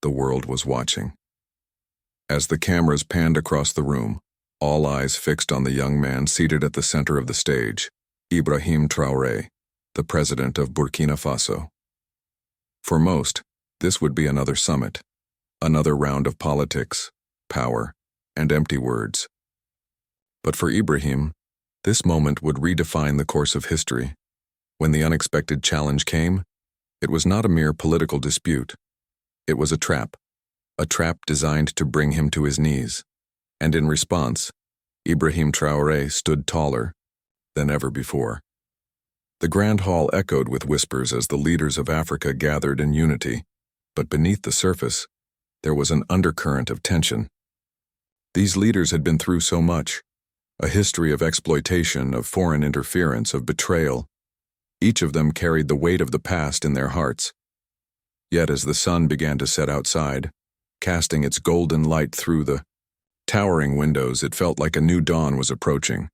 The world was watching. As the cameras panned across the room, all eyes fixed on the young man seated at the center of the stage, Ibrahim Traoré, the president of Burkina Faso. For most, this would be another summit, another round of politics, power, and empty words. But for Ibrahim, this moment would redefine the course of history. When the unexpected challenge came, it was not a mere political dispute. It was a trap designed to bring him to his knees. And in response, Ibrahim Traoré stood taller than ever before. The grand hall echoed with whispers as the leaders of Africa gathered in unity, but beneath the surface, there was an undercurrent of tension. These leaders had been through so much, a history of exploitation, of foreign interference, of betrayal. Each of them carried the weight of the past in their hearts. Yet as the sun began to set outside, casting its golden light through the towering windows, it felt like a new dawn was approaching.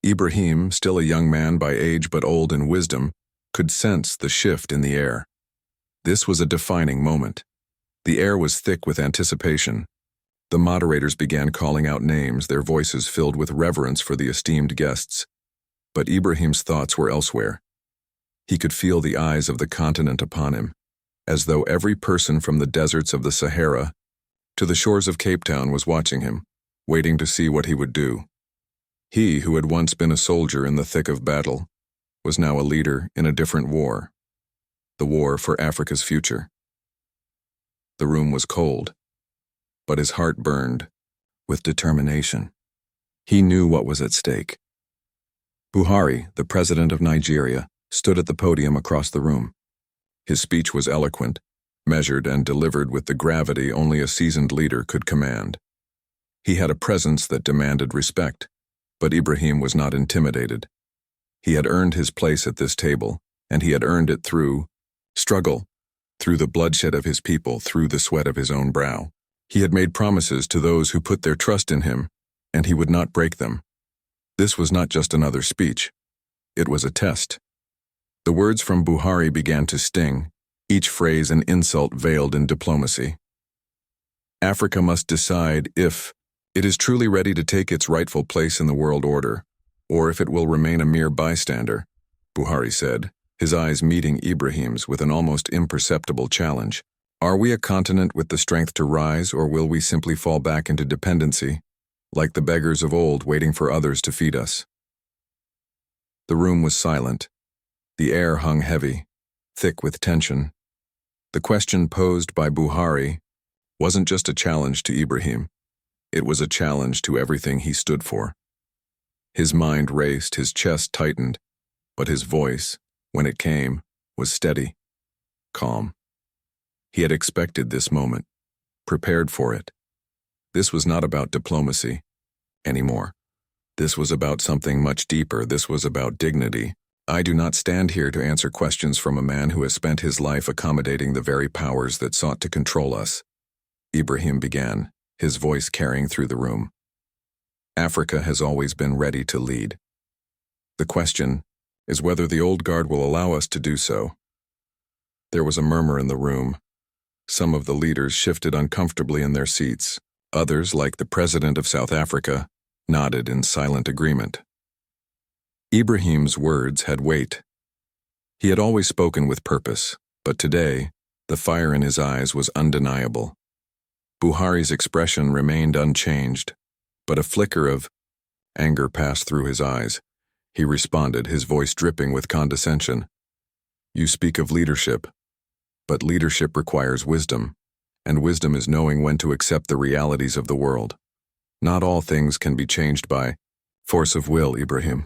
Ibrahim, still a young man by age but old in wisdom, could sense the shift in the air. This was a defining moment. The air was thick with anticipation. The moderators began calling out names, their voices filled with reverence for the esteemed guests. But Ibrahim's thoughts were elsewhere. He could feel the eyes of the continent upon him, as though every person from the deserts of the Sahara to the shores of Cape Town was watching him, waiting to see what he would do. He, who had once been a soldier in the thick of battle, was now a leader in a different war, the war for Africa's future. The room was cold, but his heart burned with determination. He knew what was at stake. Buhari, the president of Nigeria, stood at the podium across the room. His speech was eloquent, measured, and delivered with the gravity only a seasoned leader could command. He had a presence that demanded respect, but Ibrahim was not intimidated. He had earned his place at this table, and he had earned it through struggle, through the bloodshed of his people, through the sweat of his own brow. He had made promises to those who put their trust in him, and he would not break them. This was not just another speech. It was a test. The words from Buhari began to sting, each phrase an insult veiled in diplomacy. Africa must decide if it is truly ready to take its rightful place in the world order, or if it will remain a mere bystander, Buhari said, his eyes meeting Ibrahim's with an almost imperceptible challenge. Are we a continent with the strength to rise, or will we simply fall back into dependency, like the beggars of old waiting for others to feed us? The room was silent. The air hung heavy, thick with tension. The question posed by Buhari wasn't just a challenge to Ibrahim. It was a challenge to everything he stood for. His mind raced, his chest tightened, but his voice, when it came, was steady, calm. He had expected this moment, prepared for it. This was not about diplomacy anymore. This was about something much deeper. This was about dignity. I do not stand here to answer questions from a man who has spent his life accommodating the very powers that sought to control us. Ibrahim began, his voice carrying through the room. Africa has always been ready to lead. The question is whether the old guard will allow us to do so. There was a murmur in the room. Some of the leaders shifted uncomfortably in their seats. Others, like the president of South Africa, nodded in silent agreement. Ibrahim's words had weight. He had always spoken with purpose, but today, the fire in his eyes was undeniable. Buhari's expression remained unchanged, but a flicker of anger passed through his eyes. He responded, his voice dripping with condescension. You speak of leadership, but leadership requires wisdom, and wisdom is knowing when to accept the realities of the world. Not all things can be changed by force of will, Ibrahim.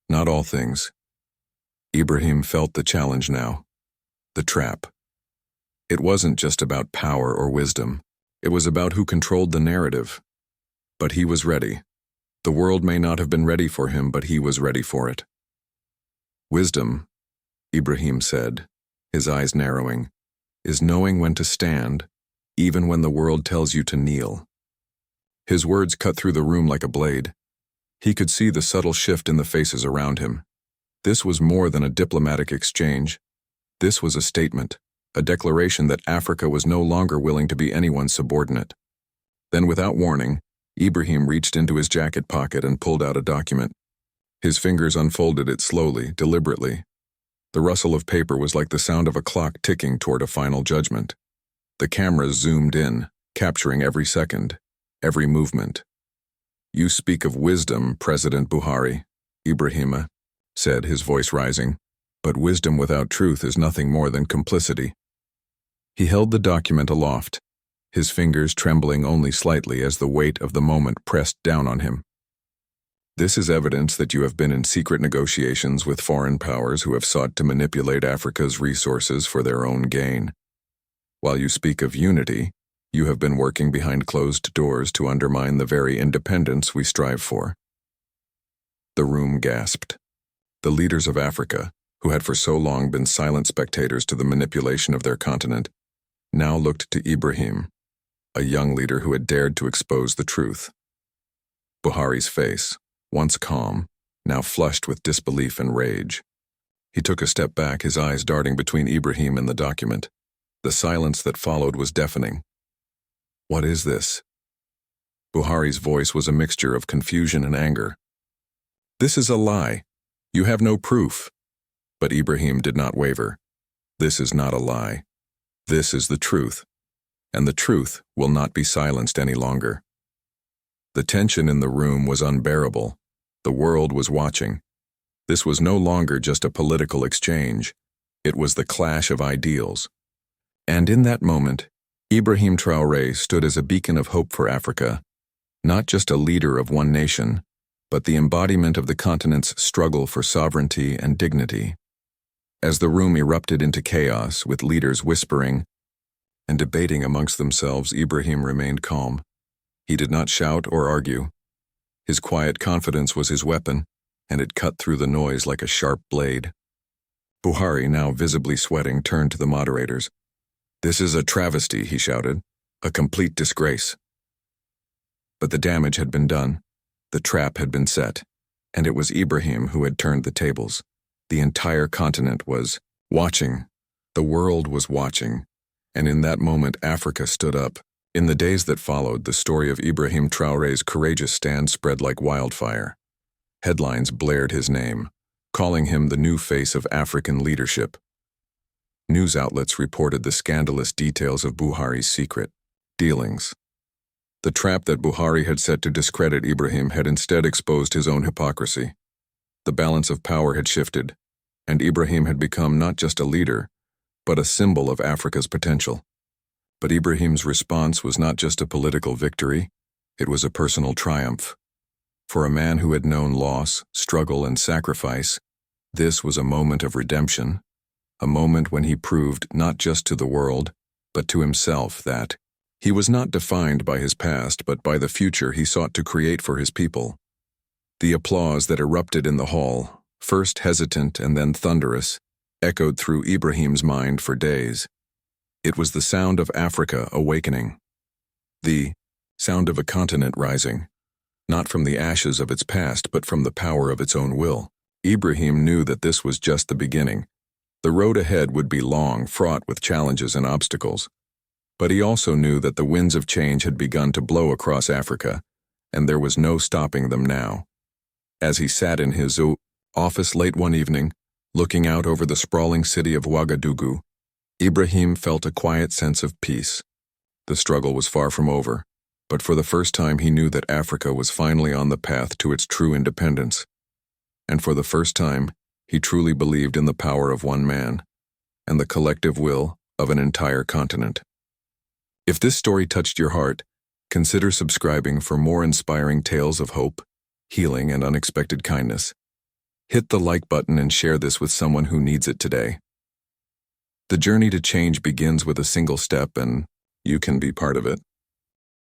Not all things. Ibrahim felt the challenge now, the trap. It wasn't just about power or wisdom. It was about who controlled the narrative. But he was ready. The world may not have been ready for him, but he was ready for it. Wisdom, Ibrahim said, his eyes narrowing, is knowing when to stand, even when the world tells you to kneel. His words cut through the room like a blade. He could see the subtle shift in the faces around him. This was more than a diplomatic exchange. This was a a declaration that Africa was no longer willing to be anyone's subordinate. Then, without warning, Ibrahim reached into his jacket pocket and pulled out a document. His fingers unfolded it slowly, deliberately. The rustle of paper was like the sound of a clock ticking toward a final judgment. The cameras zoomed in, capturing every second, every movement. "You speak of wisdom, President Buhari," Ibrahim said, his voice rising, "but wisdom without truth is nothing more than complicity." He held the document aloft, his fingers trembling only slightly as the weight of the moment pressed down on him. "This is evidence that you have been in secret negotiations with foreign powers who have sought to manipulate Africa's resources for their own gain. While you speak of unity, you have been working behind closed doors to undermine the very independence we strive for." The room gasped. The leaders of Africa, who had for so long been silent spectators to the manipulation of their continent, now looked to Ibrahim, a young leader who had dared to expose the truth. Buhari's face, once calm, now flushed with disbelief and rage. He took a step back, his eyes darting between Ibrahim and the document. The silence that followed was deafening. "What is this?" Buhari's voice was a mixture of confusion and anger. "This is a lie. You have no proof." But Ibrahim did not waver. "This is not a lie. This is the truth. And the truth will not be silenced any longer." The tension in the room was unbearable. The world was watching. This was no longer just a political exchange. It was the clash of ideals. And in that moment, Ibrahim Traoré stood as a beacon of hope for Africa, not just a leader of one nation, but the embodiment of the continent's struggle for sovereignty and dignity. As the room erupted into chaos, with leaders whispering and debating amongst themselves, Ibrahim remained calm. He did not shout or argue. His quiet confidence was his weapon, and it cut through the noise like a sharp blade. Buhari, now visibly sweating, turned to the moderators. "This is a travesty," he shouted, "a complete disgrace." But the damage had been done. The trap had been set, and it was Ibrahim who had turned the tables. The entire continent was watching. The world was watching. And in that moment, Africa stood up. In the days that followed, the story of Ibrahim Traoré's courageous stand spread like wildfire. Headlines blared his name, calling him the new face of African leadership. News outlets reported the scandalous details of Buhari's secret dealings. The trap that Buhari had set to discredit Ibrahim had instead exposed his own hypocrisy. The balance of power had shifted, and Ibrahim had become not just a leader, but a symbol of Africa's potential. But Ibrahim's response was not just a political victory, it was a personal triumph. For a man who had known loss, struggle, and sacrifice, this was a moment of redemption, a moment when he proved not just to the world, but to himself that he was not defined by his past, but by the future he sought to create for his people. The applause that erupted in the hall, first hesitant and then thunderous, echoed through Ibrahim's mind for days. It was the sound of Africa awakening. The sound of a continent rising, not from the ashes of its past, but from the power of its own will. Ibrahim knew that this was just the beginning. The road ahead would be long, fraught with challenges and obstacles. But he also knew that the winds of change had begun to blow across Africa, and there was no stopping them now. As he sat in his office late one evening, looking out over the sprawling city of Ouagadougou, Ibrahim felt a quiet sense of peace. The struggle was far from over, but for the first time he knew that Africa was finally on the path to its true independence. And for the first time, he truly believed in the power of one man and the collective will of an entire continent. If this story touched your heart, consider subscribing for more inspiring tales of hope, healing, and unexpected kindness. Hit the like button and share this with someone who needs it today. The journey to change begins with a single step, and you can be part of it.